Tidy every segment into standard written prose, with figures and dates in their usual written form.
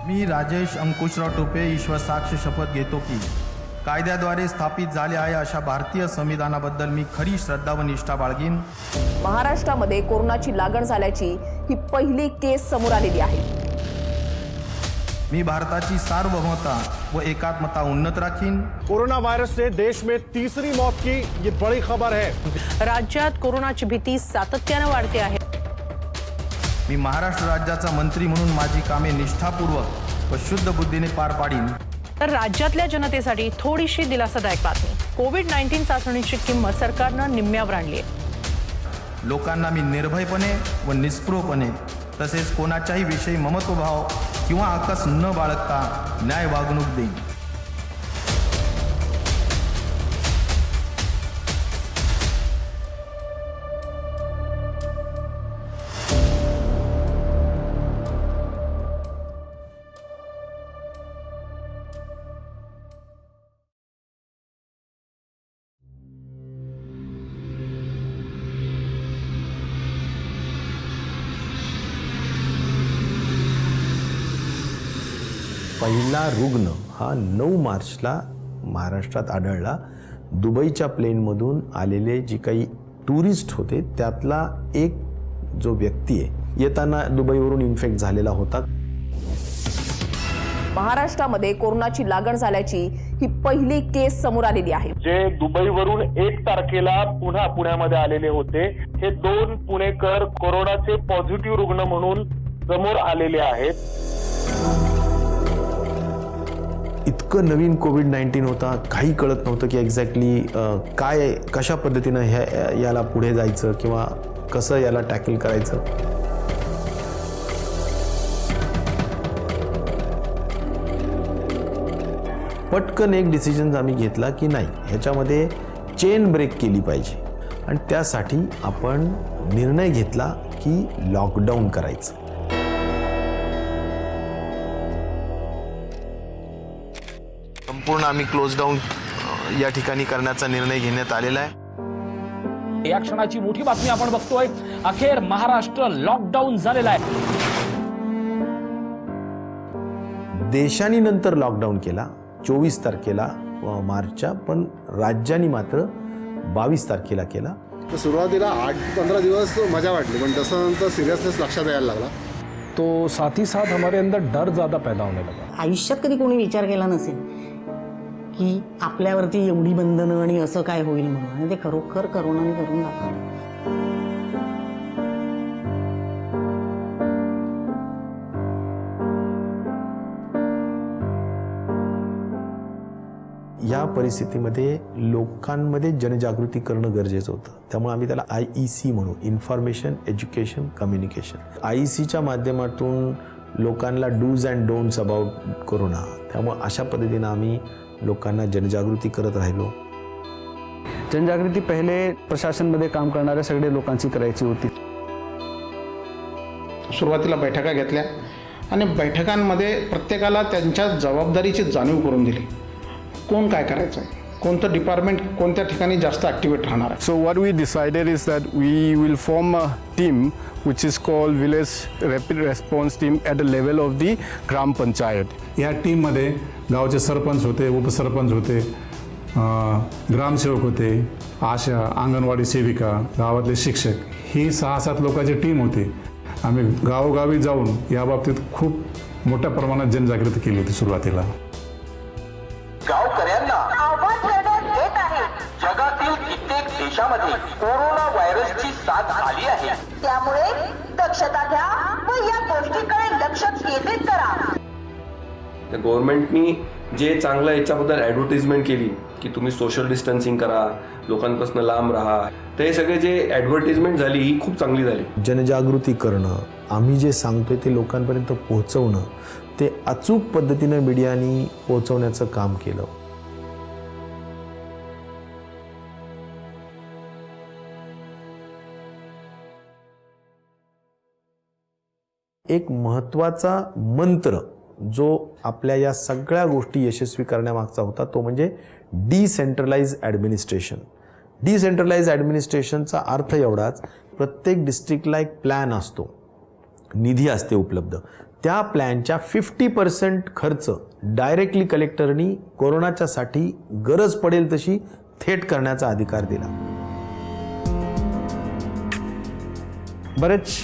मी राजेश अंकुशराव टोपे ईश्वरसाक्ष शपथ घेतो की कायद्याद्वारे स्थापित झाले आहे अशा भारतीय संविधानाबद्दल मी खरी श्रद्धा व निष्ठा बाळगीन। महाराष्ट्रामध्ये कोरोनाची लागण झाल्याची ही पहिली केस समोर आलेली आहे। मी भारताची सार्वभौमता व एकात्मता उन्नत राखीन। कोरोना वायरस से देश में तीसरी मौत की ये बड़ी खबर है। राज्यात कोरोनाची भीती सातत्याने वाढते आहे। मी महाराष्ट्र राज्याचा मंत्री म्हणून माझी कामे निष्ठापूर्वक व शुद्ध बुद्धीने पार पाडीन। तर राज्यातल्या जनतेसाठी थोडीशी दिलासादायक बातमी। कोविड-19 चाचणीची किंमत सरकारने निम्म्यावर आणली आहे। लोकांना मी निर्भयपणे व निस्पृहपणे तसेच कोणाच्याही विषयी ममत्वभाव किंवा आकस न बाळगता न्याय वागणूक देईन। पहिला रुग्ण हा 9 मार्चला महाराष्ट्रात आढळला। दुबईच्या प्लेनमधून आलेले जे काही टुरिस्ट होते त्यातला एक जो व्यक्ती आहे येताना दुबईवरून इन्फेक्ट झालेला होता। महाराष्ट्रामध्ये कोरोनाची लागण झाल्याची ही पहिली केस समोर आलेली आहे। जे दुबईवरून 1 तारखेला पुन्हा पुण्यामध्ये आलेले होते हे 2 पुणेकर कोरोनाचे पॉझिटिव्ह रुग्ण म्हणून समोर आलेले आहेत। इतकं नवीन कोविड-19 होता, काही कळत नव्हतं की एक्झॅक्टली काय कशा पद्धतीनं याला पुढे जायचं किंवा कसं याला टॅकल करायचं। पटकन एक डिसिजन आम्ही घेतला की नाही ह्याच्यामध्ये चेन ब्रेक केली पाहिजे आणि त्यासाठी आपण निर्णय घेतला की लॉकडाऊन करायचं। संपूर्ण आम्ही क्लोज डाऊन या ठिकाणी करण्याचा निर्णय घेण्यात आलेला आहे। या क्षणाची मोठी बातमी आपण बघतोय, अखेर महाराष्ट्र लॉकडाऊन झालेला आहे। देशाने नंतर लॉकडाऊन केला 24 तारखेला मार्चच्या, पण राज्यांनी मात्र 22 तारखेला केला। सुरुवातीला 8-15 दिवस मजा वाटली, पण तसं नंतर सिरियसनेस लक्षात यायला लागला। तो साथ ही साथ हमारे अंदर डर ज़्यादा पैदा होने लगा। आयुष्यात कधी कोणी विचार केला नसेल की आपल्यावरती एवढी बंधनं आणि असं काय होईल म्हणून, आणि ते खरोखर करोनाने करून दाखवलं। या परिस्थितीमध्ये लोकांमध्ये जनजागृती करणं गरजेचं होतं, त्यामुळे आम्ही त्याला IEC म्हणू, इन्फॉर्मेशन एज्युकेशन कम्युनिकेशन। IECच्या माध्यमातून लोकांना dos and don'ts about corona, त्यामुळे अशा पद्धतीनं आम्ही लोकांना जनजागृती करत राहिलो। जनजागृती पहिले प्रशासनमध्ये काम करणाऱ्या सगळे लोकांची करायची होती। सुरुवातीला बैठका घेतल्या आणि बैठकांमध्ये प्रत्येकाला त्यांच्या जबाबदारीची जाणीव करून दिली। कोण काय करायचं आहे, कोणतं डिपार्टमेंट कोणत्या ठिकाणी जास्त ॲक्टिवेट राहणार आहे। So what we decided is that we will form a team which is called Village Rapid Response Team at the level of the ग्राम पंचायत। या टीममध्ये गावचे सरपंच होते, उपसरपंच होते, ग्रामसेवक होते, आशा, अंगणवाडी सेविका, गावातले शिक्षक, ही 6-7 लोकांची टीम होती। आम्ही गावोगावी जाऊन याबाबतीत खूप मोठ्या प्रमाणात जनजागृती केली होती। सुरुवातीला गावकऱ्यांना आवाज देण्यात येत आहे। जगातील कित्येक देशामध्ये कोरोना व्हायरसची साथ आली आहे, त्यामुळे दक्षता घ्या व या गोष्टीकडे लक्ष केंद्रित करा। गव्हर्नमेंटनी जे चांगलं याच्याबद्दल ॲडव्हर्टिजमेंट केली की तुम्ही सोशल डिस्टन्सिंग करा, लोकांपासून लांब राहा, तर हे सगळे जे ॲडव्हर्टिजमेंट झाली ही खूप चांगली झाली। जनजागृती करणं, आम्ही जे सांगतोय ते लोकांपर्यंत पोहोचवणं, ते अचूक पद्धतीनं मीडियानी पोहोचवण्याचं काम केलं। एक महत्त्वाचा मंत्र जो आपल्या या सगळ्या गोष्टी यशस्वी करण्यामागचा होता तो म्हणजे डिसेंट्रलाइज ॲडमिनिस्ट्रेशन। डिसेंट्रलाइज ॲडमिनिस्ट्रेशनचा अर्थ एवढाच, प्रत्येक डिस्ट्रिक्टला एक प्लॅन असतो, निधी असते उपलब्ध, त्या प्लॅनच्या 50% खर्च डायरेक्टली कलेक्टरनी कोरोनाच्यासाठी गरज पडेल तशी थेट करण्याचा अधिकार दिला. बरेच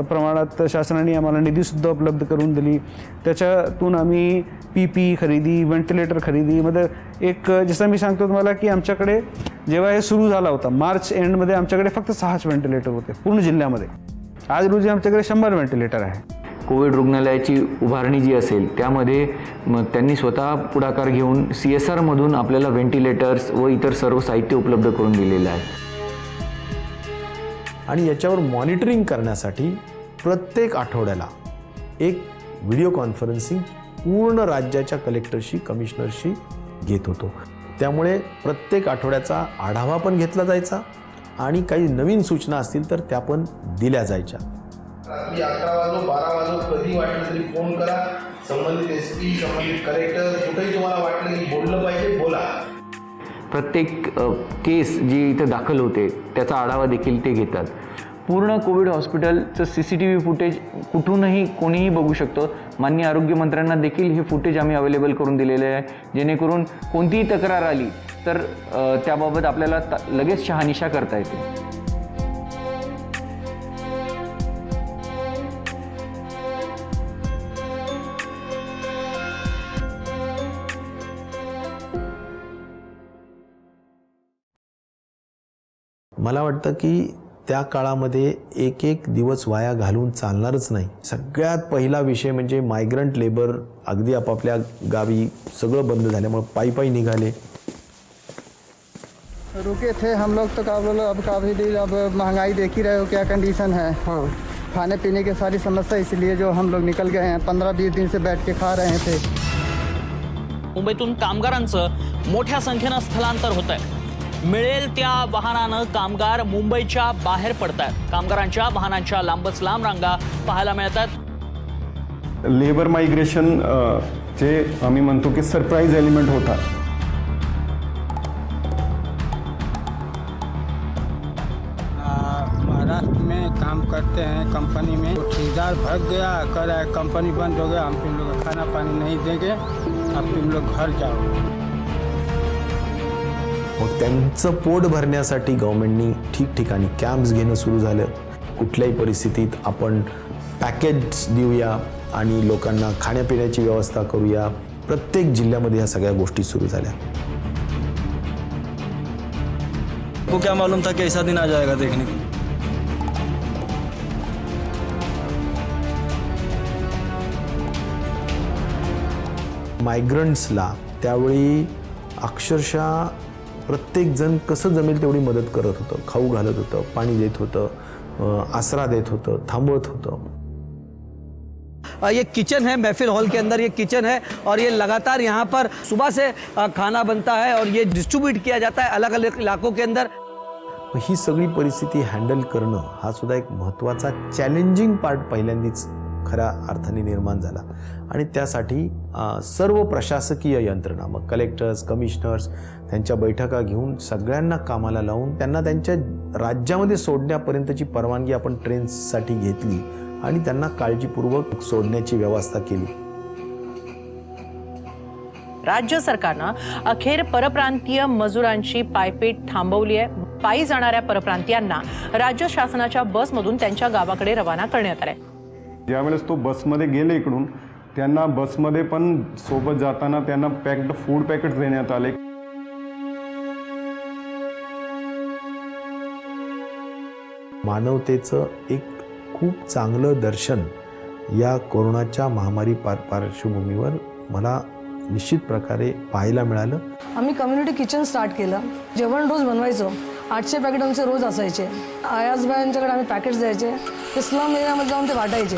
प्रमाणात शासनाने आम्हाला निधीसुद्धा उपलब्ध करून दिली. त्याच्यातून आम्ही PPE खरेदी, व्हेंटिलेटर खरेदीमध्ये एक जसं मी सांगतो तुम्हाला की आमच्याकडे जेव्हा हे सुरू झाला होता मार्च एंडमध्ये आमच्याकडे फक्त 6 व्हेंटिलेटर होते पूर्ण जिल्ह्यामध्ये. आज रोजी आमच्याकडे 100 व्हेंटिलेटर आहे. कोविड रुग्णालयाची उभारणी जी असेल त्यामध्ये त्यांनी स्वतः पुढाकार घेऊन CSR मधून आपल्याला व्हेंटिलेटर्स व इतर सर्व साहित्य उपलब्ध करून दिलेलं आहे. आणि याच्यावर मॉनिटरिंग करण्यासाठी प्रत्येक आठवड्याला एक व्हिडिओ कॉन्फरन्सिंग पूर्ण राज्याच्या कलेक्टरशी, कमिशनरशी घेत होतो. त्यामुळे प्रत्येक आठवड्याचा आढावा पण घेतला जायचा आणि काही नवीन सूचना असतील तर त्या पण दिल्या जायच्या. रात्री 11 वाजो 12 वाजो कधी वाटलं तरी फोन करा. संबंधित SP, संबंधित कलेक्टर, कुठेही तुम्हाला वाटलं की बोललं पाहिजे बोला. प्रत्येक केस जी इथे दाखल होते त्याचा आढावा देखील ते घेतात. पूर्ण कोविड हॉस्पिटलचं CCTV फुटेज कुठूनही कोणीही बघू शकतो. माननीय आरोग्यमंत्र्यांना देखील हे फुटेज आम्ही अवेलेबल करून दिलेले आहे, जेणेकरून कोणतीही तक्रार आली तर त्याबाबत आपल्याला लगेच शहानिशा करता येते. मला वाटतं की त्या काळामध्ये एक दिवस वाया घालून चालणारच नाही. सगळ्यात पहिला विषय म्हणजे मायग्रंट लेबर अगदी आपापल्या गावी सगळं बंद झाल्यामुळे पायी निघाले. रुके थे हम लोग तो अब काफ़ी दिन, अब महंगाई देख ही रहे हो क्या कंडीशन है. हाँ, खाने पीने की सारी समस्या, इसलिए जो हम लोग निकल गए हैं. 15-20 दिन से बैठ के खा रहे थे. मुंबईतून कामगारांचं मोठ्या संख्येनं स्थलांतर होत आहे. मिळेल त्या वाहनानं कामगार मुंबईच्या बाहेर पडतात. कामगारांच्या वाहनांच्या लांबच लांब रांगा पाहायला मिळतात. लेबर मायग्रेशन जे आम्ही म्हणतो की सरप्राईज एलिमेंट होता. महाराष्ट्र में काम करते हैं कंपनी में, तो ठेकेदार भाग गया, कर कंपनी बंद हो गया, हम तुम लोग खाना पानी नहीं देंगे, अब तुम लोग घर जाओ. मग त्यांचं पोट भरण्यासाठी गव्हर्नमेंटनी ठिकठिकाणी कॅम्प्स घेणं सुरू झालं. कुठल्याही परिस्थितीत आपण पॅकेज देऊया आणि लोकांना खाण्यापिण्याची व्यवस्था करूया. प्रत्येक जिल्ह्यामध्ये ह्या सगळ्या गोष्टी सुरू झाल्या. को क्या मालूम था कि ऐसा दिन आ जाएगा देखने को. मायग्रंट्सला त्यावेळी अक्षरशः प्रत्येक जण कसं जमेल तेवढी मदत करत होतं. खाऊ घालत होतं, पाणी देत होतं, आसरा देत होतं, थांबवत होतं. ये किचन है, महफिल हॉल के अंदर ये किचन है और ये लगातार यहाँ पर सुबह से खाना बनता है और ये डिस्ट्रीब्यूट किया जाता है अलग अलग इलाकों के अंदर. ही सगळी परिस्थिती हँडल करणं हा सुद्धा एक महत्त्वाचा चॅलेंजिंग पार्ट पहिल्यांदाच खऱ्या अर्थाने निर्माण झाला. आणि त्यासाठी सर्व प्रशासकीय यंत्रणा, मग कलेक्टर्स, कमिशनर्स त्यांच्या बैठका घेऊन सगळ्यांना कामाला लावून त्यांना त्यांच्या राज्यामध्ये सोडण्यापर्यंतची परवानगी आपण ट्रेन्ससाठी घेतली आणि त्यांना काळजीपूर्वक सोडण्याची व्यवस्था केली. राज्य सरकारनं अखेर परप्रांतीय मजुरांची पायपीट थांबवली आहे. पायी जाणाऱ्या परप्रांतीयांना राज्य शासनाच्या बसमधून त्यांच्या गावाकडे रवाना करण्यात आले. ज्यावेळेस तो बसमध्ये गेले इकडून, त्यांना बसमध्ये पण सोबत जाताना त्यांना पॅक्ड फूड पॅकेट देण्यात आले. मानवतेचं एक खूप चांगलं दर्शन या कोरोनाच्या महामारी पार्श्वभूमीवर मला निश्चित प्रकारे पाहायला मिळालं. आम्ही कम्युनिटी किचन स्टार्ट केलं. जेवण रोज बनवायचो. 800 पॅकेट आमचे रोज असायचे. आयासबाईंच्याकडे आम्ही पॅकेट्स द्यायचे. ते स्लम एरियामध्ये जाऊन ते वाटायचे.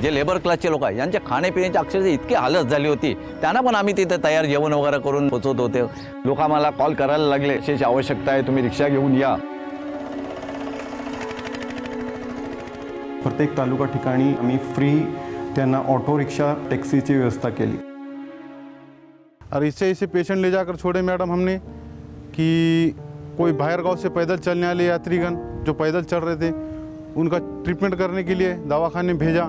जे लेबर क्लासचे लोक आहेत यांच्या खाण्यापिण्याची अक्षरशः इतकी हालत झाली होती, त्यांना पण आम्ही तिथे तयार जेवण वगैरे करून पोचवत होते. लोक आम्हाला कॉल करायला लागले, विशेष आवश्यकता आहे, तुम्ही रिक्षा घेऊन या. प्रत्येक तालुका ठिकाणी आम्ही फ्री त्यांना ऑटो रिक्शा टॅक्सीची व्यवस्था केली. और इससे ऐसे पेशेंट ले जाकर छोड़े मैडम हमने कि कोई बाहर गांव से पैदल चलने वाले यात्रीगण जो पैदल चल रहे थे उनका ट्रीटमेंट करने के लिए दवाखाने भेजा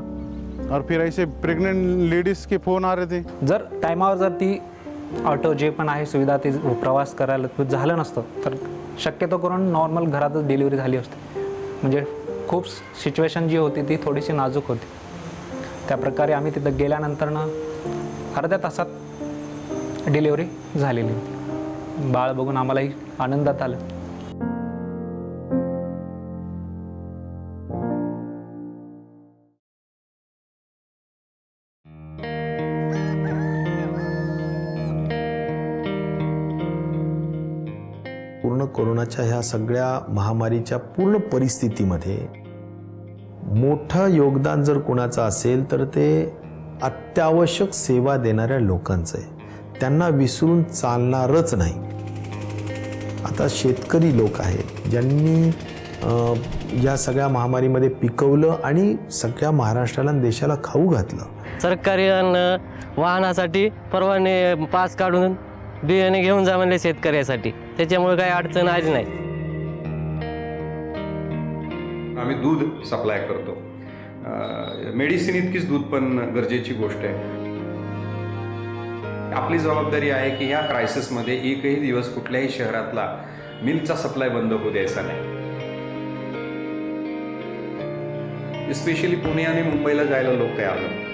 और फिर ऐसे प्रेग्नेंट लेडीज़ के फ़ोन आ रहे थे. जर टायमावर जर ती ऑटो जे पण आहे सुविधा ती प्रवास करायला झालं नसतं तर शक्यतो करून नॉर्मल घरातच डिलिव्हरी झाली असते. म्हणजे खूप सिच्युएशन जी होती ती थोडीशी नाजूक होती. त्या प्रकारे आम्ही तिथं गेल्यानंतरनं अर्ध्या तासात डिलिव्हरी झालेली. बाळ बघून आम्हालाही आनंदात आलं. पूर्ण कोरोनाच्या ह्या सगळ्या महामारीच्या पूर्ण परिस्थितीमध्ये मोठं योगदान जर कोणाचं असेल तर ते अत्यावश्यक सेवा देणाऱ्या लोकांचं आहे. त्यांना विसरून चालणारच नाही. आता शेतकरी लोक आहेत ज्यांनी या सगळ्या महामारीमध्ये पिकवलं आणि सगळ्या महाराष्ट्राला आणि देशाला खाऊ घातलं. सरकारी वाहनासाठी परवाने पास काढून बियाणे घेऊन जा म्हणले शेतकऱ्यासाठी. त्याच्यामुळे काही अडचण आली नाही. आम्ही दूध सप्लाय करतो. मेडिसिन इतकीच दूध पण गरजेची गोष्ट आहे. आपली जबाबदारी आहे की ह्या क्रायसिसमध्ये एकही दिवस कुठल्याही शहरातला मिल्कचा सप्लाय बंद होऊ द्यायचा नाही. स्पेशली पुणे आणि मुंबईला जायला लोक तयार नव्हते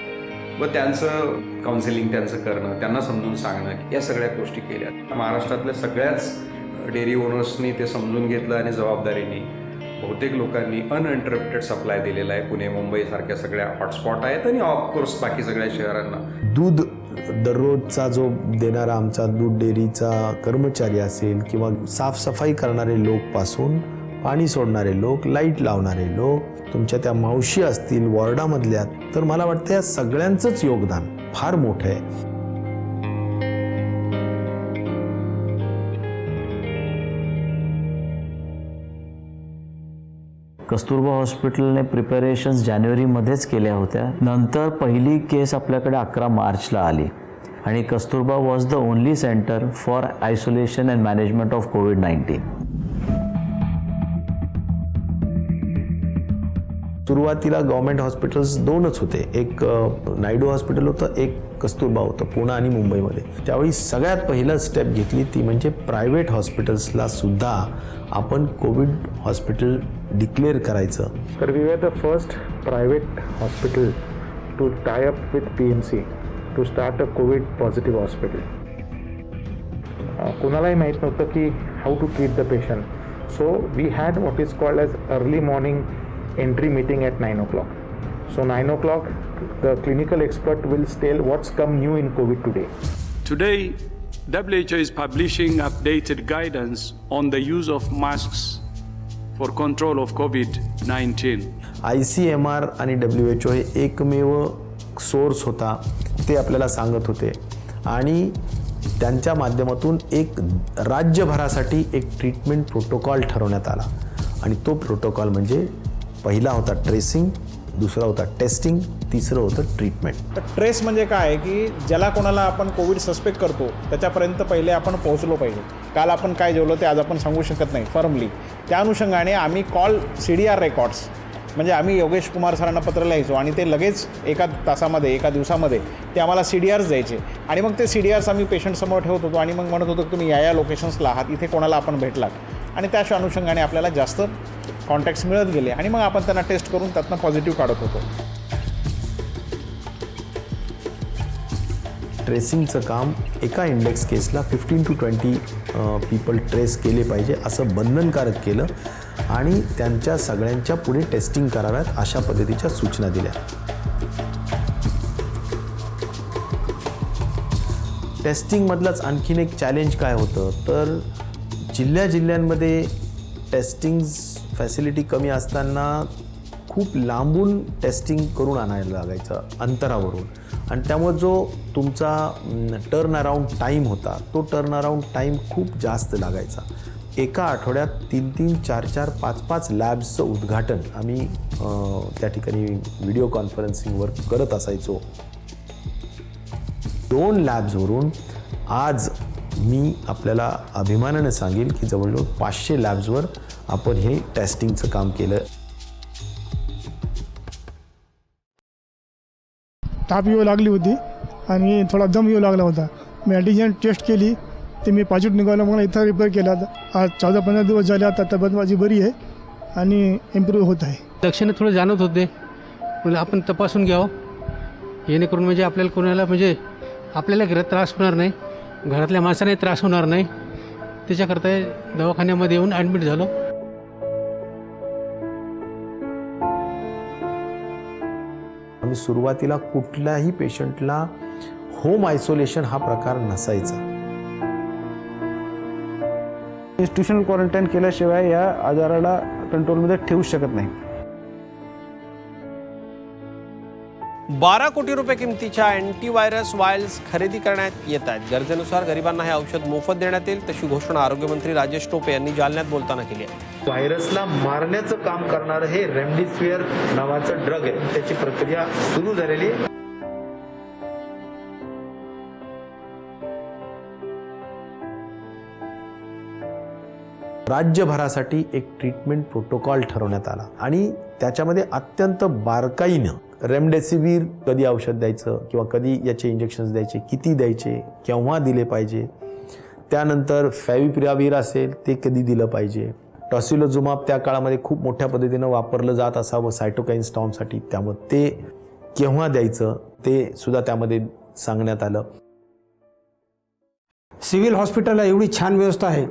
व त्यांचं काउन्सिलिंग त्यांचं करणं, त्यांना समजून सांगणं, या सगळ्या गोष्टी केल्या. महाराष्ट्रातल्या सगळ्याच डेअरी ओनर्सनी ते समजून घेतलं आणि जबाबदारीने बहुतेक लोकांनी अनइंटरप्टेड सप्लाय दिलेला आहे. पुणे मुंबईसारख्या सगळ्या हॉटस्पॉट आहेत आणि ऑफकोर्स बाकी सगळ्या शहरांना. दूध दररोजचा जो देणारा आमचा दूध डेअरीचा कर्मचारी असेल किंवा साफसफाई करणारे लोक पासून पाणी सोडणारे लोक, लाईट लावणारे लोक, तुमच्या त्या मावशी असतील वॉर्डामधल्या, तर मला वाटतं या सगळ्यांचंच योगदान फार मोठं आहे. कस्तुरबा हॉस्पिटलने प्रिपरेशन्स जानेवारीमध्येच केल्या होत्या. नंतर पहिली केस आपल्याकडे 11 मार्चला आली आणि Kasturba was the only centre for isolation and management of कोविड-19. सुरुवातीला गव्हर्नमेंट हॉस्पिटल्स 2च होते. एक नायडू हॉस्पिटल होतं, एक कस्तुरबा होतं पुणे आणि मुंबईमध्ये. त्यावेळी सगळ्यात पहिलं स्टेप घेतली ती म्हणजे प्रायव्हेट हॉस्पिटल्सला सुद्धा आपण कोविड हॉस्पिटल डिक्लेअर करायचं. तर we were the first private hospital to tie up with PMC to start a covid positive hospital. कोणालाही माहीत नव्हतं की how to treat the patient. So we had what is called as early morning entry meeting at 9 o'clock. So 9 o'clock, the clinical expert will tell what's come new in COVID today. Today, WHO is publishing updated guidance on the use of masks for control of COVID-19. ICMR आणि WHO हे एकमेव source होता, ते आपल्याला सांगत होते आणि त्यांच्या माध्यमातून एक राज्यभरासाठी एक ट्रीटमेंट प्रोटोकॉल ठरवण्यात आला आणि तो प्रोटोकॉल म्हणजे पहिला होता ट्रेसिंग, दुसरा होता टेस्टिंग, तिसरं होतं ट्रीटमेंट. तर ट्रेस म्हणजे काय की ज्याला कोणाला आपण कोविड सस्पेक्ट करतो त्याच्यापर्यंत पहिले आपण पोहोचलो पाहिजे. काल आपण काय जेवलो ते आज आपण सांगू शकत नाही फर्मली. त्या अनुषंगाने आम्ही कॉल CDR रेकॉर्ड्स म्हणजे आम्ही योगेश कुमार सरांना पत्र लिहायचो आणि ते लगेच एका तासामध्ये एका दिवसामध्ये ते आम्हाला CDRs द्यायचे आणि मग ते CDRs आम्ही पेशंटसमोर ठेवत होतो आणि मग म्हणत होतो की तुम्ही या लोकेशन्सला आहात, इथे कोणाला आपण भेटलात आणि त्या अनुषंगाने आपल्याला जास्त कॉन्टॅक्ट्स मिळत गेले आणि मग आपण त्यांना टेस्ट करून त्यातनं पॉझिटिव्ह काढत होतो. ट्रेसिंगचं काम एका index Kesla 15 to 20 people trace केले पाहिजे असं बंधनकारक केलं आणि त्यांच्या सगळ्यांच्या पुढे टेस्टिंग कराव्यात अशा पद्धतीच्या सूचना दिल्या. टेस्टिंगमधलंच आणखीन एक चॅलेंज काय होतं तर जिल्ह्यांमध्ये टेस्टिंग फॅसिलिटी कमी असताना खूप लांबून टेस्टिंग करून आणायला लागायचं अंतरावरून आणि त्यामुळे जो तुमचा टर्न अराउंड टाईम होता तो टर्न अराउंड टाईम खूप जास्त लागायचा. एका आठवड्यात 3-3, 4-4, 5-5 लॅब्सचं उद्घाटन आम्ही त्या ठिकाणी व्हिडिओ कॉन्फरन्सिंगवर करत असायचो. 2 लॅब्सवरून आज मी आपल्याला अभिमानाने सांगेल की जवळजवळ 500 लॅब्सवर आपण हे टेस्टिंगचं काम केलं. ताप येऊ लागली होती आणि थोडा दम येऊ लागला होता. मी अँटीजन टेस्ट केली ते मी पॉझिटिव्ह निघालं. मला इथं रिपेअर केला. आज 14-15 दिवस झाले. आता तब्येत माझी बरी आहे आणि इम्प्रूव्ह होत आहे. लक्षणे थोडे जाणवत होते, म्हणजे आपण तपासून घ्यावं जेणेकरून म्हणजे आपल्याला कोणाला म्हणजे आपल्याला घरात त्रास होणार नाही, घरातल्या माणसांनाही त्रास होणार नाही. त्याच्याकरता दवाखान्यामध्ये येऊन ॲडमिट झालो. आम्ही सुरुवातीला कुठल्याही पेशंटला होम आयसोलेशन हा प्रकार नसायचा. इन्स्टिट्यूशनल क्वारंटाईन केल्याशिवाय या आजाराला कंट्रोलमध्ये ठेवू शकत नाही. 12 कोटी रुपये किमतीच्या अँटीव्हायरस वायल्स खरेदी करण्यात येत आहेत. गरजेनुसार गरिबांना हे औषध मोफत देण्यात येईल तशी घोषणा आरोग्यमंत्री राजेश टोपे यांनी जालन्यात बोलताना केली आहे. व्हायरसला मारण्याचं काम करणारं हे रेमडेसिविर नावाचं ड्रग आहे. त्याची प्रक्रिया सुरू झालेली आहे. राज्यभरासाठी एक ट्रीटमेंट प्रोटोकॉल ठरवण्यात आला आणि त्याच्यामध्ये अत्यंत बारकाईनं रेमडेसिवीर कधी औषध द्यायचं किंवा कधी याचे इंजेक्शन्स द्यायचे, किती द्यायचे, केव्हा दिले पाहिजे, त्यानंतर फॅविपिरावीर असेल ते कधी दिलं पाहिजे, टॉसिलोजुमाब त्या काळामध्ये खूप मोठ्या पद्धतीनं वापरलं जात असावं सायटोकाईन स्टॉर्मसाठी, त्यामुळे ते केव्हा द्यायचं ते सुद्धा त्यामध्ये सांगण्यात आलं. सिव्हिल हॉस्पिटलला एवढी छान व्यवस्था आहे.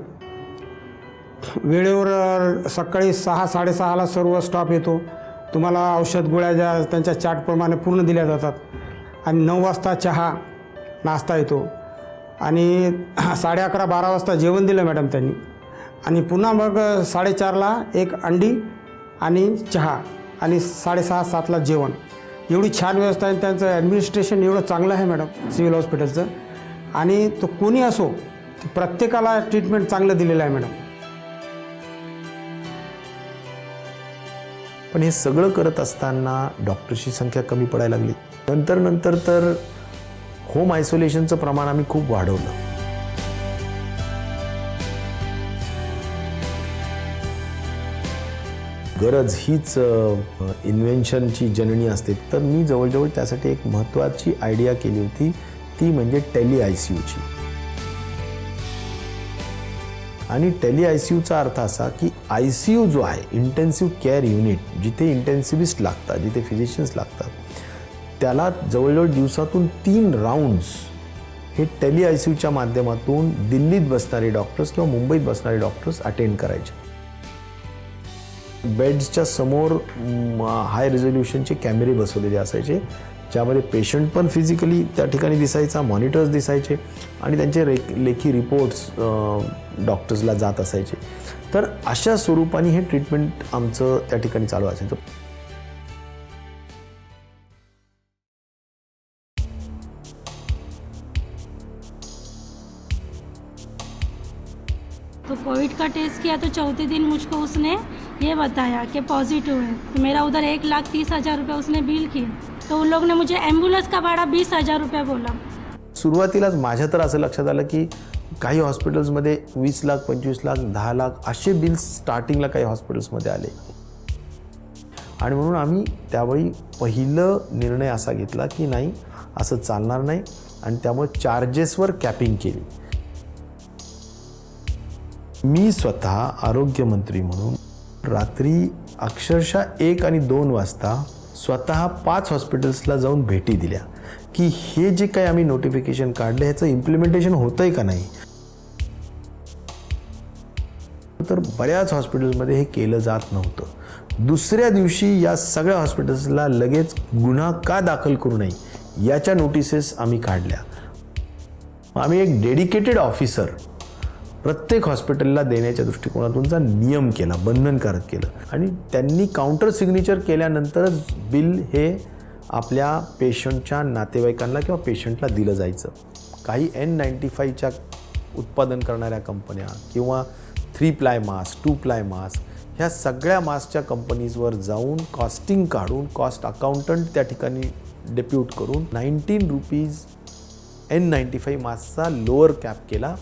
वेळेवर सकाळी 6-6:30ला सर्व स्टाफ येतो. तुम्हाला औषध गोळ्या ज्या त्यांच्या चार्टप्रमाणे पूर्ण दिल्या जातात. आणि 9 वाजता चहा नाश्ता येतो आणि 11:30-12 वाजता जेवण दिलं मॅडम त्यांनी. आणि पुन्हा मग 4:30ला एक अंडी आणि चहा आणि 6:30-7ला जेवण. एवढी छान व्यवस्था आहे. त्यांचं ॲडमिनिस्ट्रेशन एवढं चांगलं आहे मॅडम सिव्हिल हॉस्पिटलचं. आणि तो कोणी असो प्रत्येकाला ट्रीटमेंट चांगलं दिलेलं आहे मॅडम. पण हे सगळं करत असताना डॉक्टरची संख्या कमी पडायला लागली. नंतर तर होम आयसोलेशनचं प्रमाण आम्ही खूप वाढवलं. गरज हीच इन्व्हेन्शनची जननी असते. तर मी जवळजवळ त्यासाठी एक महत्त्वाची आयडिया केली होती, ती म्हणजे टेली ICUची. आणि टेली ICUचा अर्थ असा की ICU जो आहे इंटेन्सिव्ह केअर युनिट, जिथे इंटेन्सिव्हिस्ट लागतात, जिथे फिजिशियन्स लागतात, त्याला जवळजवळ दिवसातून 3 राऊंड्स हे टेली ICUच्या माध्यमातून दिल्लीत बसणारे डॉक्टर्स किंवा मुंबईत बसणारे डॉक्टर्स अटेंड करायचे. बेड्सच्या समोर हाय रेझोल्युशनचे कॅमेरे बसवलेले असायचे, ज्यामध्ये पेशंट पण फिजिकली त्या ठिकाणी दिसायचा, मॉनिटर्स दिसायचे आणि त्यांचे लेखी रिपोर्ट्स डॉक्टर्सला जात असायचे. तर अशा स्वरूपाने हे ट्रीटमेंट आमचं त्या ठिकाणी चालू असायचं. तो कोविड का टेस्ट किया तो चौथे दिन मुझको उसने ये बताया कि पॉजिटिव है. तो मेरा उधर 1,30,000 रुपये उसने बिल किया. तो उन लोग ने मुझे एम्बुलेंस का भाड़ा 20,000 रुपये बोला. सुरुवातीलाच माझ्या तर असं लक्षात आलं की काही हॉस्पिटल्समध्ये 20 लाख, 25 लाख, 10 लाख असे बिल्स स्टार्टिंगला काही हॉस्पिटल्समध्ये आले. आणि म्हणून आम्ही त्यावेळी पहिलं निर्णय असा घेतला की नाही, असं चालणार नाही आणि त्यामुळे चार्जेसवर कॅपिंग केली. मी स्वतः आरोग्यमंत्री म्हणून रात्री अक्षरशः 1 आणि 2 वाजता स्वतः 5 हॉस्पिटल्सला जाऊन भेटी दिल्या की हे जे काही आम्ही नोटिफिकेशन काढले ह्याचं इम्प्लिमेंटेशन होतंय का नाही. तर बऱ्याच हॉस्पिटल्समध्ये हे केलं जात नव्हतं. दुसऱ्या दिवशी या सगळ्या हॉस्पिटल्सला लगेच गुन्हा का दाखल करू नये याच्या नोटिसेस आम्ही काढल्या. आम्ही एक डेडिकेटेड ऑफिसर प्रत्येक हॉस्पिटलला देण्याच्या दृष्टिकोनातूनचा नियम केला, बंधनकारक केलं. आणि त्यांनी काउंटर सिग्नेचर केल्यानंतरच बिल हे आपल्या पेशंटच्या नातेवाईकांना किंवा पेशंटला दिलं जायचं. काही N95च्या उत्पादन करणाऱ्या कंपन्या किंवा 3 प्लाय मास्क, 2 प्लाय मास्क, ह्या सगळ्या मास्कच्या कंपनीजवर जाऊन कॉस्टिंग काढून कॉस्ट अकाउंटंट त्या ठिकाणी डेप्यूट करून 19 रुपीज N95 मास्कचा लोअर कॅप केला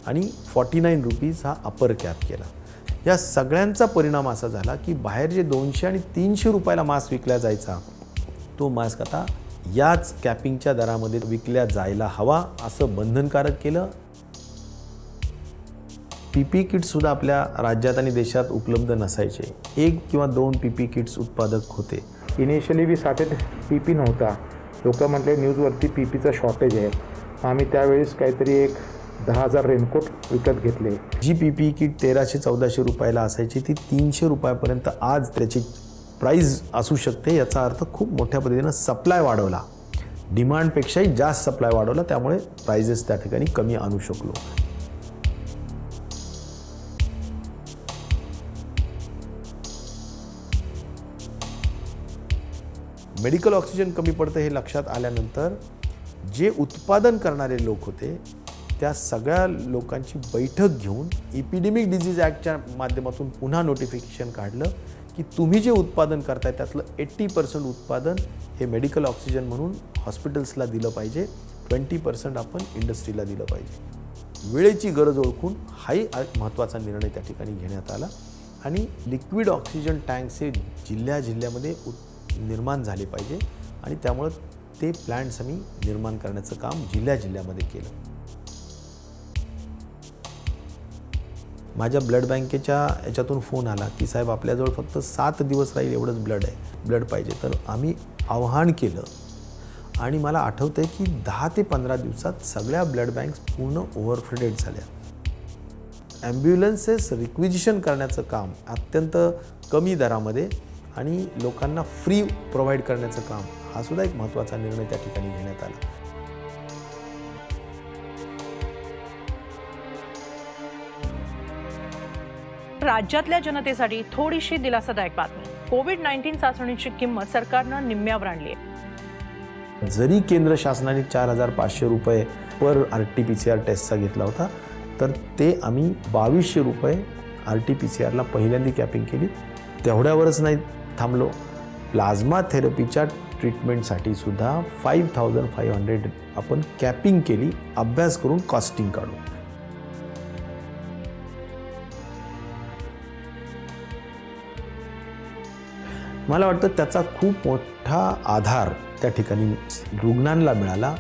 आणि 49 रुपीज हा अपर कॅप केला. या सगळ्यांचा परिणाम असा झाला की बाहेर जे 200 आणि 300 रुपयाला मास्क विकला जायचा तो मास्क आता याच कॅपिंगच्या दरामध्ये विकल्या जायला हवा असं बंधनकारक केलं. PPE किट्ससुद्धा आपल्या राज्यात आणि देशात उपलब्ध नसायचे. 1 किंवा 2 PPE किट्स उत्पादक होते. इनिशियली वी स्टार्टेड PP नव्हता. लोक म्हटले न्यूजवरती PPचं शॉर्टेज आहे. आम्ही त्यावेळेस काहीतरी एक 10,000 रेनकोट विकत घेतले. जी PPE किट 1300-1400 रुपयाला असायची ती 300 रुपयापर्यंत आज त्याची प्राईज असू शकते. याचा अर्थ खूप मोठ्या पद्धतीनं सप्लाय वाढवला, डिमांडपेक्षाही जास्त सप्लाय वाढवला, त्यामुळे प्राइजेस त्या ठिकाणी कमी आणू शकलो. मेडिकल ऑक्सिजन कमी पडतं हे लक्षात आल्यानंतर जे उत्पादन करणारे लोक होते त्या सगळ्या लोकांची बैठक घेऊन एपिडेमिक डिझीज ॲक्टच्या माध्यमातून पुन्हा नोटिफिकेशन काढलं की तुम्ही जे उत्पादन करताय त्यातलं 80% उत्पादन हे मेडिकल ऑक्सिजन म्हणून हॉस्पिटल्सला दिलं पाहिजे, 20% आपण इंडस्ट्रीला दिलं पाहिजे. वेळेची गरज ओळखून हाही महत्त्वाचा निर्णय त्या ठिकाणी घेण्यात आला आणि लिक्विड ऑक्सिजन टँक्स हे जिल्ह्यामध्ये निर्माण झाले पाहिजे आणि त्यामुळं ते प्लॅन्ट्स आम्ही निर्माण करण्याचं काम जिल्ह्यामध्ये केलं. माझ्या ब्लड बँकेच्या याच्यातून फोन आला की साहेब आपल्याजवळ फक्त 7 दिवस राहील एवढंच ब्लड पाहिजे. तर आम्ही आव्हान केलं आणि मला आठवतं आहे की 10 ते 15 दिवसात सगळ्या ब्लड बँक्स पूर्ण ओव्हरफ्लोडेड झाल्या. ॲम्ब्युलन्सेस रिक्विजिशन करण्याचं काम अत्यंत कमी दरामध्ये आणि लोकांना फ्री प्रोव्हाइड करण्याचं काम हा सुद्धा एक महत्त्वाचा निर्णय त्या ठिकाणी घेण्यात आला. राज्यातल्या जनतेसाठी थोडीशी दिलासादायक बातमी. कोविड-19 चाचणीची किंमत सरकारनं निम्म्यावर आणली आहे. जरी केंद्र शासनाने 4,500 रुपये पर RT-PCR टेस्टचा घेतला होता तर ते आम्ही 2,200 रुपये RT-PCRला पहिल्यांदा कॅपिंग केली. तेवढ्यावरच नाही थांबलो, प्लाझ्मा थेरपीच्या ट्रीटमेंटसाठी सुद्धा 5,500 आपण कॅपिंग केली, अभ्यास करून कॉस्टिंग काढून. मला वाटतं त्याचा खूप मोठा आधार त्या ठिकाणी रुग्णांना मिळाला,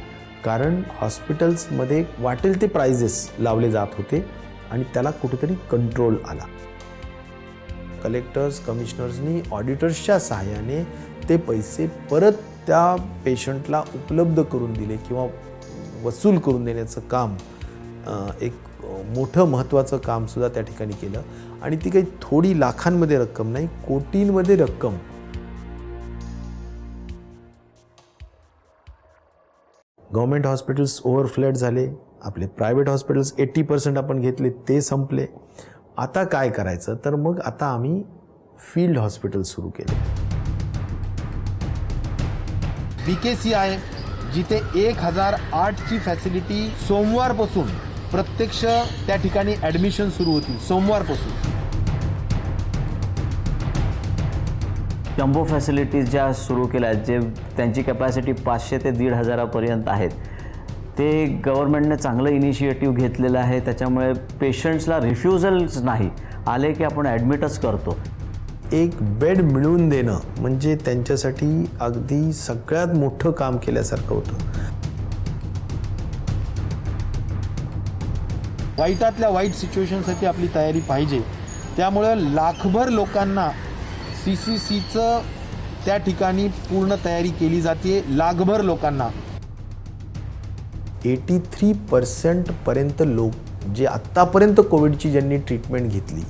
कारण हॉस्पिटल्समध्ये वाटेल ते प्राइजेस लावले जात होते आणि त्याला कुठेतरी कंट्रोल आला. कलेक्टर्स, कमिशनर्सनी ऑडिटर्सच्या सहाय्याने ते पैसे परत त्या पेशंटला उपलब्ध करून दिले किंवा वसूल करून देण्याचं काम एक मोठं महत्त्वाचं कामसुद्धा त्या ठिकाणी केलं आणि ती काही थोडी लाखांमध्ये रक्कम नाही, कोटींमध्ये रक्कम. गव्हर्मेंट हॉस्पिटल्स ओव्हरफ्लोड झाले, आपले प्रायव्हेट हॉस्पिटल्स 80% आपण घेतले ते संपले. आता काय करायचं, तर मग आता आम्ही फील्ड हॉस्पिटल सुरू केले. BKC आहे जिथे 1008ची फॅसिलिटी सोमवारपासून प्रत्यक्ष त्या ठिकाणी ॲडमिशन सुरू होती. सोमवारपासून जम्बो फॅसिलिटीज ज्या सुरू केल्या आहेत, जे त्यांची कॅपॅसिटी 500 ते 1,500पर्यंत आहेत, ते गव्हर्नमेंटने चांगलं इनिशिएटिव्ह घेतलेलं आहे. त्याच्यामुळे पेशंट्सला रिफ्युजल्स नाही, आले की आपण ॲडमिटच करतो. एक बेड मिळवून देणं म्हणजे त्यांच्यासाठी अगदी सगळ्यात मोठं काम केल्यासारखं होतं. वाईटातल्या वाईट सिच्युएशनसाठी आपली तयारी पाहिजे. त्यामुळं लाखभर लोकांना CCCचं त्या ठिकाणी पूर्ण तयारी केली जाते. लाखभर लोकांना 83% पर्यंत लोक जे आत्तापर्यंत कोविडची ज्यांनी ट्रीटमेंट घेतली,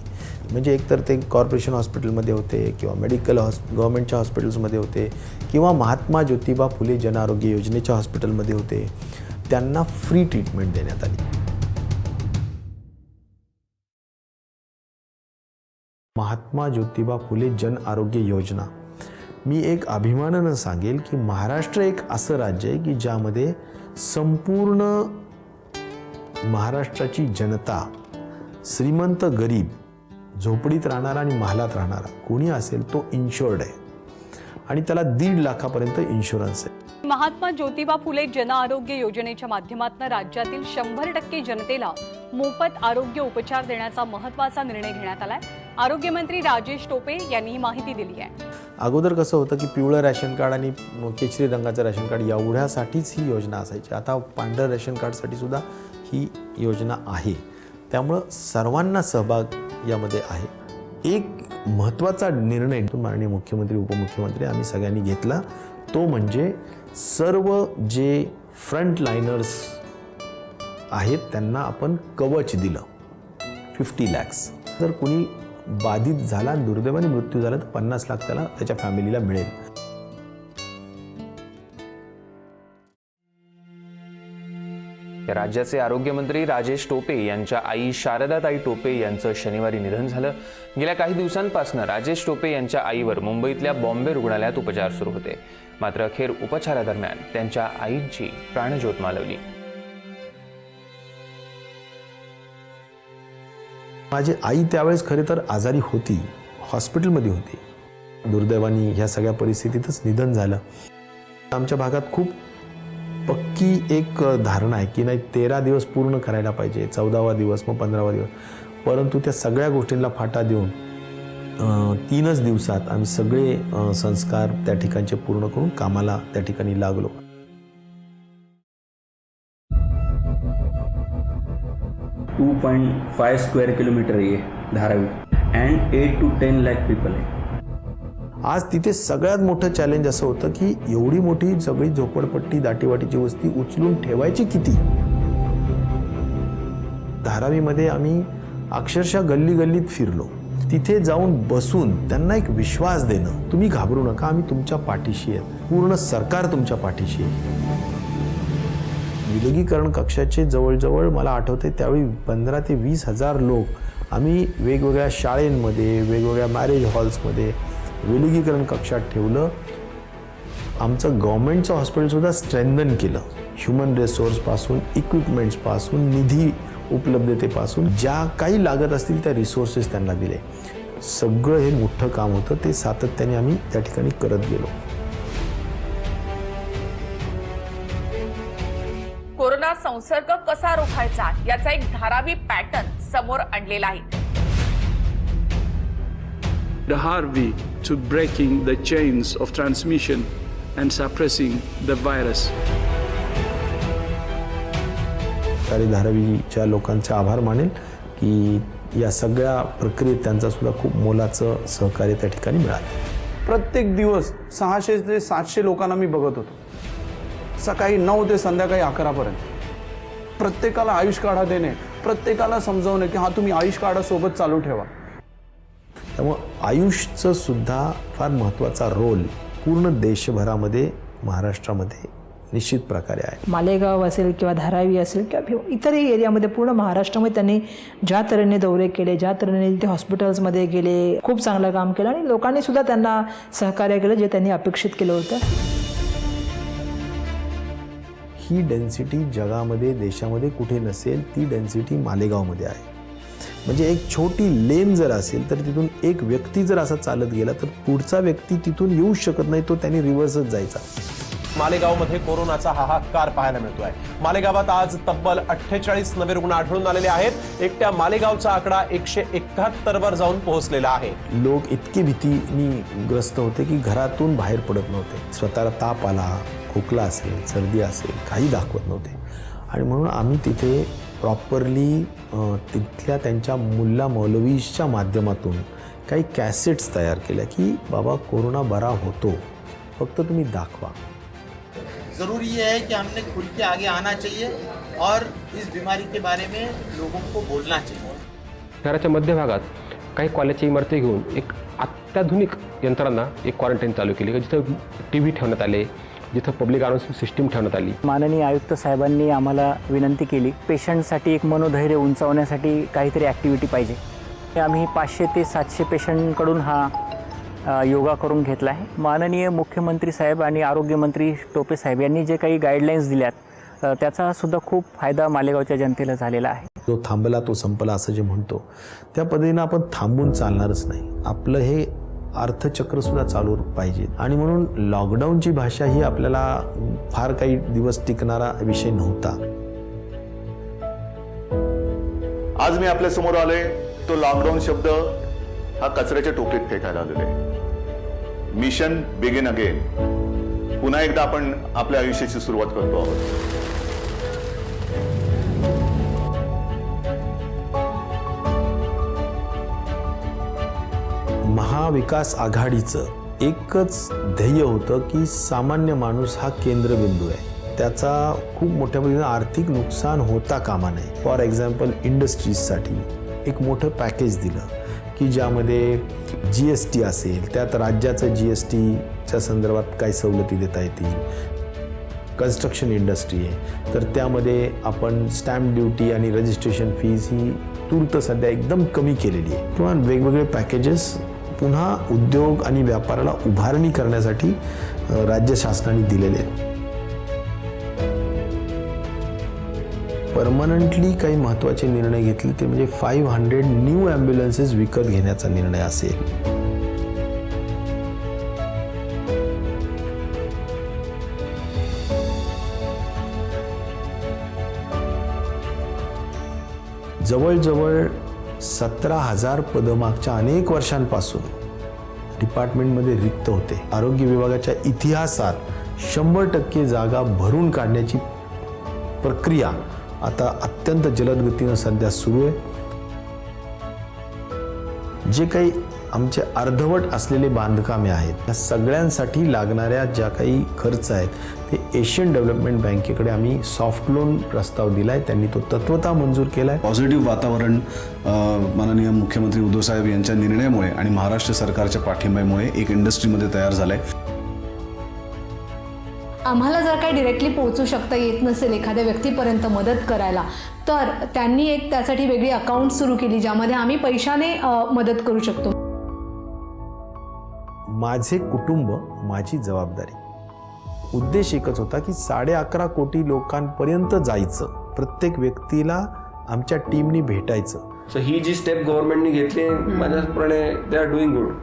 म्हणजे एकतर ते कॉर्पोरेशन हॉस्पिटलमध्ये होते किंवा गव्हर्नमेंटच्या हॉस्पिटल्समध्ये होते किंवा महात्मा ज्योतिबा फुले जनआरोग्य योजनेच्या हॉस्पिटलमध्ये होते, त्यांना फ्री ट्रीटमेंट देण्यात आली. महात्मा ज्योतिबा फुले जन आरोग्य योजना, मी एक अभिमानानं सांगेल की महाराष्ट्र एक असं राज्य आहे की ज्यामध्ये संपूर्ण महाराष्ट्राची जनता, श्रीमंत गरीब, झोपडीत राहणारा आणि महालात राहणारा कोणी असेल तो इन्शुअर्ड आहे आणि त्याला 1.5 लाखापर्यंत इन्शुरन्स आहे. महात्मा ज्योतिबा फुले जन आरोग्य योजनेच्या माध्यमातून राज्यातील 100% जनतेला मोफत आरोग्य उपचार देण्याचा महत्त्वाचा निर्णय घेण्यात आलाय. आरोग्यमंत्री राजेश टोपे यांनी ही माहिती दिली आहे. अगोदर कसं होतं की पिवळं रॅशन कार्ड आणि केशरी रंगाचं रॅशन कार्ड एवढ्यासाठीच ही योजना असायची. आता पांढरं रॅशन कार्डसाठी सुद्धा ही योजना आहे. त्यामुळं सर्वांना सहभाग यामध्ये आहे. एक महत्त्वाचा निर्णय माननीय मुख्यमंत्री उपमुख्यमंत्री आम्ही सगळ्यांनी घेतला, तो म्हणजे सर्व जे फ्रंट लाईनर्स आहेत त्यांना आपण कवच दिलं 50 लाख. जर कोणी बाधित झाला, दुर्दैवाने मृत्यू झाला तर 50 लाख त्याला त्याच्या फॅमिलीला मिळेल. राज्याचे आरोग्यमंत्री राजेश टोपे यांच्या आई शारदाताई टोपे यांचं शनिवारी निधन झालं. गेल्या काही दिवसांपासून राजेश टोपे यांच्या आईवर मुंबईतल्या बॉम्बे रुग्णालयात उपचार सुरू होते. मात्र अखेर उपचारादरम्यान त्यांच्या आईची प्राणज्योत मालवली. माझी आई त्यावेळेस खरे तर आजारी होती, हॉस्पिटलमध्ये होती. दुर्दैवाने ह्या सगळ्या परिस्थितीतच निधन झालं. आमच्या भागात खूप पक्की एक धारणा आहे की नाही 13 दिवस पूर्ण करायला पाहिजे, 14वा दिवस मग 15वा दिवस. परंतु त्या सगळ्या गोष्टींना फाटा देऊन 3च दिवसात आम्ही सगळे संस्कार त्या ठिकाणचे पूर्ण करून कामाला त्या ठिकाणी लागलो. .5 स्क्वेअर किलोमीटर आहे Dharavi and 8 to 10 lakh people आहे. आज तिथे सगळ्यात मोठं चॅलेंज असं होतं की एवढी मोठी सगळी झोपडपट्टी दाटीवाटीची वस्ती उचलून ठेवायची किती. धारावीमध्ये आम्ही अक्षरशः गल्ली गल्लीत फिरलो. तिथे जाऊन बसून त्यांना एक विश्वास देणं, तुम्ही घाबरू नका, आम्ही तुमच्या पाठीशी आहे, पूर्ण सरकार तुमच्या पाठीशी आहे. विलगीकरण कक्षाचे जवळजवळ मला आठवते त्यावेळी 15,000 ते 20,000 लोक आम्ही वेगवेगळ्या शाळेंमध्ये, वेगवेगळ्या मॅरेज हॉल्समध्ये विलगीकरण कक्षात ठेवलं. आमचं गव्हर्नमेंटचं हॉस्पिटलसुद्धा स्ट्रेंथन केलं. ह्युमन रिसोर्सपासून, इक्विपमेंट्सपासून, निधी उपलब्धतेपासून ज्या काही लागत असतील त्या रिसोर्सेस त्यांना दिले. सगळं हे मोठं काम होतं, ते सातत्याने आम्ही त्या ठिकाणी करत गेलो. कोरोना संसर्ग कसा रोखायचा याचा एक धारावी पॅटर्न समोर आणलेला आहे. Dhaaravi to breaking the chains of transmission and suppressing the virus. सारी धारावीच्या लोकांचे आभार मानेल की या सगळ्या प्रक्रियेत त्यांचा सुद्धा खूप मोलाचं सहकार्य त्या ठिकाणी मिळालं. प्रत्येक दिवस 600 ते 700 लोकांना मी बघत होतो, सकाळी 9 ते संध्याकाळी 11पर्यंत. प्रत्येकाला आयुष काढा देणे, प्रत्येकाला समजावणे की हा तुम्ही आयुष काढा सोबत चालू ठेवा. त्यामुळं आयुषचं सुद्धा फार महत्त्वाचा रोल पूर्ण देशभरामध्ये, महाराष्ट्रामध्ये निश्चित प्रकारे आहे. मालेगाव असेल किंवा धारावी असेल किंवा इतरही एरियामध्ये पूर्ण महाराष्ट्रामध्ये त्यांनी ज्या तऱ्हेने दौरे केले, ज्या तऱ्हेने ते हॉस्पिटल्समध्ये गेले, खूप चांगलं काम केलं आणि लोकांनी सुद्धा त्यांना सहकार्य केलं जे त्यांनी अपेक्षित केलं होतं. ही डेन्सिटी जगामध्ये, देशामध्ये कुठे नसेल ती डेन्सिटी मालेगावमध्ये आहे. म्हणजे एक छोटी लेन जर असेल तर तिथून एक व्यक्ती जर असा चालत गेला तर पुढचा व्यक्ती तिथून येऊ शकत नाही, तो त्यांनी रिव्हर्सच जायचा. मालेगावमध्ये कोरोनाचा हाहाकार पाहायला मिळतोय. मालेगावात आज तब्बल 48 नवे रुग्ण आढळून आलेले आहेत. एकट्या मालेगावचा आकडा 171 वर जाऊन पोहोचलेला आहे. लोक इतकी भीतीने ग्रस्त होते की घरातून बाहेर पडत नव्हते. स्वतःला ताप आला, खोकला असेल, सर्दी असेल, काही दाखवत नव्हते. आणि म्हणून आम्ही तिथे प्रॉपरली तिथल्या त्यांच्या मुल्ला मौलवीच्या माध्यमातून काही कॅसेट्स तयार केल्या की बाबा कोरोना बरा होतो, फक्त तुम्ही दाखवा. ज़रूरी ये है कि हमने खुल के आगे आना चाहिए और इस बीमारी के बारे में लोगों को बोलना चाहिए. शहराच्या मध्यभागात काही कॉलेजची इमारती घेऊन एक अत्याधुनिक यंत्रणा, एक क्वारंटाईन चालू केली, जिथं TV ठेवण्यात आले, जिथं पब्लिक अनाउन्समेंट सिस्टीम ठेवण्यात आली. माननीय आयुक्त साहेबांनी आम्हाला विनंती केली, पेशंटसाठी एक मनोधैर्य उंचावण्यासाठी काहीतरी ॲक्टिव्हिटी पाहिजे. आम्ही 500 ते 700 पेशंटकडून हा योगा करून घेतला आहे. माननीय मुख्यमंत्री साहेब आणि आरोग्यमंत्री टोपे साहेब यांनी जे काही गाईडलाईन्स दिल्यात त्याचा सुद्धा खूप फायदा मालेगावच्या जनतेला झालेला आहे. जो थांबला तो संपला असं जे म्हणतो त्या पद्धतीनं आपण थांबून चालणारच नाही. आपलं हे अर्थचक्र सुद्धा चालू पाहिजे. आणि म्हणून लॉकडाऊनची भाषा ही आपल्याला फार काही दिवस टिकणारा विषय नव्हता. आज मी आपल्या समोर आलोय तो लॉकडाऊन शब्द हा कचऱ्याच्या टोपलीत फेकायला आलेला आहे. Mission begin again. पुन्हा एकदा आपण आपल्या आयुष्याची सुरुवात करतो आहोत. महाविकास आघाडीचं एकच ध्येय होतं की सामान्य माणूस हा केंद्रबिंदू आहे. त्याचा खूप मोठ्या पद्धतीने आर्थिक नुकसान होता कामा नये. फॉर एक्झाम्पल इंडस्ट्रीजसाठी एक मोठं पॅकेज दिलं की ज्यामध्ये GST असेल, त्यात राज्याचं GSTच्या संदर्भात काही सवलती देता येतील. कन्स्ट्रक्शन इंडस्ट्री आहे तर त्यामध्ये आपण स्टॅम्प ड्युटी आणि रजिस्ट्रेशन फीज ही तूर्त सध्या एकदम कमी केलेली आहे. किंवा वेगवेगळे पॅकेजेस पुन्हा उद्योग आणि व्यापाराला उभारणी करण्यासाठी राज्य शासनाने दिलेले आहेत. परमनंटली काही महत्त्वाचे निर्णय घेतले ते म्हणजे 500 न्यू ॲम्ब्युलन्सेस विकत घेण्याचा निर्णय असेल. जवळजवळ 17,000 पदं मागच्या अनेक वर्षांपासून डिपार्टमेंटमध्ये रिक्त होते. आरोग्य विभागाच्या इतिहासात 100% जागा भरून काढण्याची प्रक्रिया आता अत्यंत जलद गतीनं सध्या सुरू आहे. जे काही आमचे अर्धवट असलेले बांधकामे आहेत या सगळ्यांसाठी लागणाऱ्या ज्या काही खर्च आहेत ते एशियन डेव्हलपमेंट बँकेकडे आम्ही सॉफ्ट लोन प्रस्ताव दिला आहे. त्यांनी तो तत्वतः मंजूर केला आहे. पॉझिटिव्ह वातावरण माननीय मुख्यमंत्री उद्धव साहेब यांच्या निर्णयामुळे आणि महाराष्ट्र सरकारच्या पाठिंब्यामुळे एक इंडस्ट्रीमध्ये तयार झालंय. आम्हाला जर काही डिरेक्टली पोहोचू शकता येत नसेल एखाद्या व्यक्तीपर्यंत मदत करायला तर त्यांनी एक त्यासाठी वेगळी अकाउंट सुरू केली ज्यामध्ये आम्ही पैशाने मदत करू शकतो. माझे कुटुंब माझी जबाबदारी. उद्देश एकच होता की 11.5 कोटी लोकांपर्यंत जायचं, प्रत्येक व्यक्तीला आमच्या टीमनी भेटायचं. सो ही जी स्टेप गव्हर्नमेंटने घेतली माझ्याप्रमाणे they are doing good.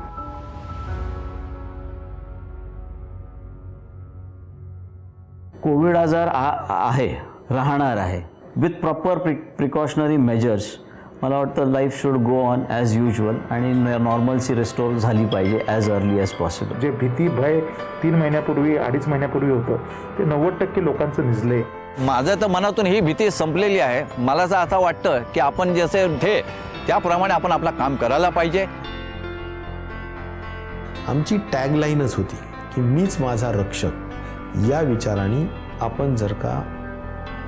Covid आजार आहे, राहणार आहे. विथ प्रॉपर प्रिकॉशनरी मेजर्स मला वाटतं life should go on as usual आणि नॉर्मलसी रिस्टोर झाली पाहिजे ॲज अर्ली ॲज पॉसिबल. जे भीती भय 3 महिन्यापूर्वी 2.5 महिन्यापूर्वी होतं ते 90% लोकांचं निजले. माझं तर मनातून ही भीती संपलेली आहे. मला तर आता वाटतं की आपण जसे थे त्याप्रमाणे आपण आपलं काम करायला पाहिजे. आमची टॅगलाईनच होती की मीच माझा रक्षक. या विचाराने आपण जर का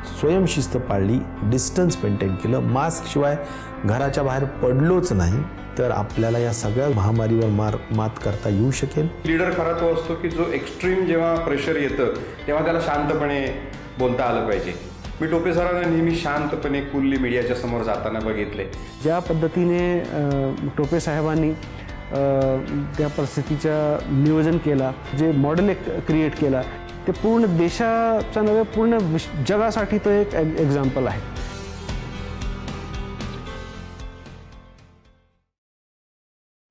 स्वयंशिस्त पाळली, डिस्टन्स मेंटेन केलं, मास्क शिवाय घराच्या बाहेर पडलोच नाही तर आपल्याला या सगळ्या महामारीवर मात करता येऊ शकेल. लीडर खरा तो असतो की जो एक्स्ट्रीम जेव्हा प्रेशर येतं तेव्हा त्याला शांतपणे बोलता आलं पाहिजे. मी टोपे सरांना नेहमी शांतपणे कुल्ली मीडियाच्या समोर जाताना बघितले. ज्या पद्धतीने टोपे साहेबांनी त्या परिस्थितीचं नियोजन केला, जे मॉडेल एक क्रिएट केला ते पूर्ण देशाच्या नव्हे पूर्ण जगासाठी तो एक एक्झाम्पल आहे.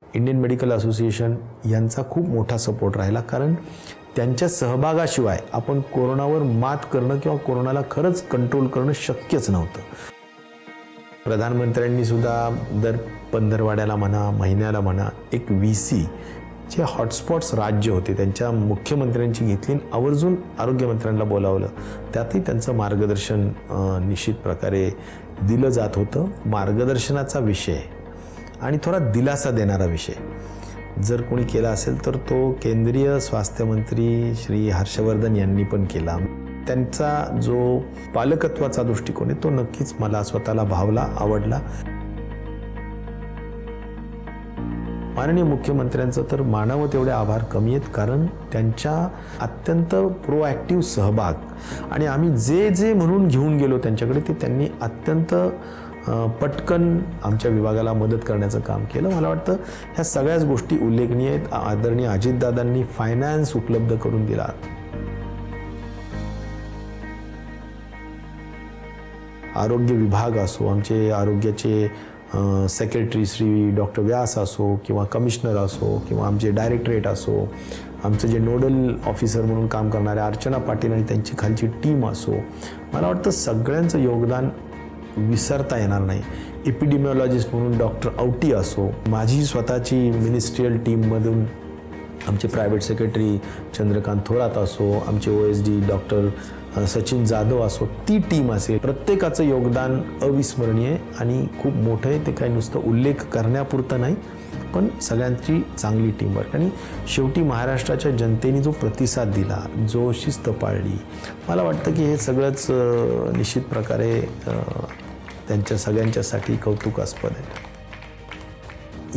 इंडियन मेडिकल असोसिएशन यांचा खूप मोठा सपोर्ट राहिला कारण त्यांच्या सहभागाशिवाय आपण कोरोनावर मात करणं किंवा कोरोनाला खरंच कंट्रोल करणं शक्यच नव्हतं. प्रधानमंत्र्यांनी सुद्धा दर पंधरवाड्याला म्हणा, महिन्याला म्हणा, एक VC जे हॉटस्पॉट्स राज्य होते त्यांच्या मुख्यमंत्र्यांची घेतली, आवर्जून आरोग्यमंत्र्यांना बोलावलं. त्यातही त्यांचं मार्गदर्शन निश्चित प्रकारे दिलं जात होतं. मार्गदर्शनाचा विषय आणि थोडा दिलासा देणारा विषय जर कोणी केला असेल तर तो केंद्रीय स्वास्थ्य मंत्री श्री हर्षवर्धन यांनी पण केला. त्यांचा जो पालकत्वाचा दृष्टिकोन आहे तो नक्कीच मला स्वतःला भावला, आवडला. माननीय मुख्यमंत्र्यांचं तर मानावं तेवढे आभार कमी आहेत कारण त्यांच्या अत्यंत प्रोॲक्टिव्ह सहभाग आणि आम्ही जे जे म्हणून घेऊन गेलो त्यांच्याकडे ते त्यांनी अत्यंत पटकन आमच्या विभागाला मदत करण्याचं काम केलं. मला वाटतं ह्या सगळ्याच गोष्टी उल्लेखनीय आहेत. आदरणीय अजितदादांनी फायनान्स उपलब्ध करून दिला. आरोग्य विभाग असो, आमचे आरोग्याचे सेक्रेटरी श्री डॉक्टर व्यास असो किंवा कमिशनर असो किंवा आमचे डायरेक्टरेट असो, आमचे जे नोडल ऑफिसर म्हणून काम करणारे अर्चना पाटील आणि त्यांची खालची टीम असो, मला वाटतं सगळ्यांचं योगदान विसरता येणार नाही. एपिडेमिओलॉजिस्ट म्हणून डॉक्टर औटी असो, माझी स्वतःची मिनिस्ट्रियल टीममधून आमचे प्रायव्हेट सेक्रेटरी चंद्रकांत थोरात असो, आमचे OSD डॉक्टर सचिन जाधव असो, ती टीम असेल, प्रत्येकाचं योगदान अविस्मरणीय आणि खूप मोठं आहे. ते काही नुसतं उल्लेख करण्यापुरतं नाही, पण सगळ्यांची चांगली टीमवर्क. आणि शेवटी महाराष्ट्राच्या जनतेने जो प्रतिसाद दिला, जो शिस्त पाळली, मला वाटतं की हे सगळंच निश्चित प्रकारे त्यांच्या सगळ्यांच्यासाठी कौतुकास्पद आहे.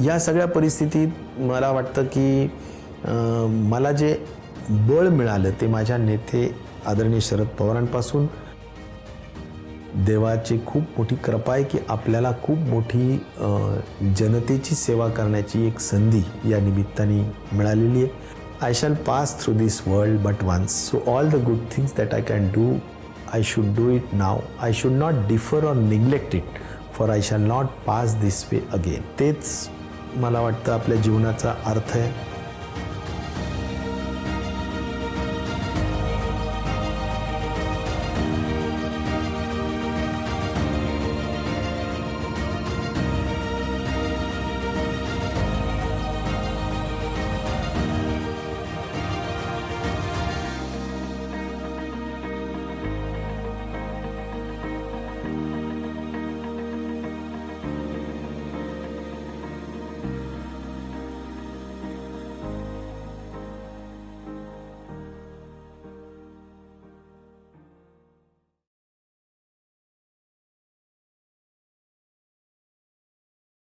या सगळ्या परिस्थितीत मला वाटतं की मला जे बळ मिळालं ते माझ्या नेते आदरणीय शरद पवारांपासून. देवाची खूप मोठी कृपा आहे की आपल्याला खूप मोठी जनतेची सेवा करण्याची एक संधी या निमित्ताने मिळालेली आहे. I shall pass through this world but once, so all the good things that I can do, I should do it now. I should not defer or neglect it, for I shall not pass this way again. तेच मला वाटतं आपल्या जीवनाचा अर्थ आहे.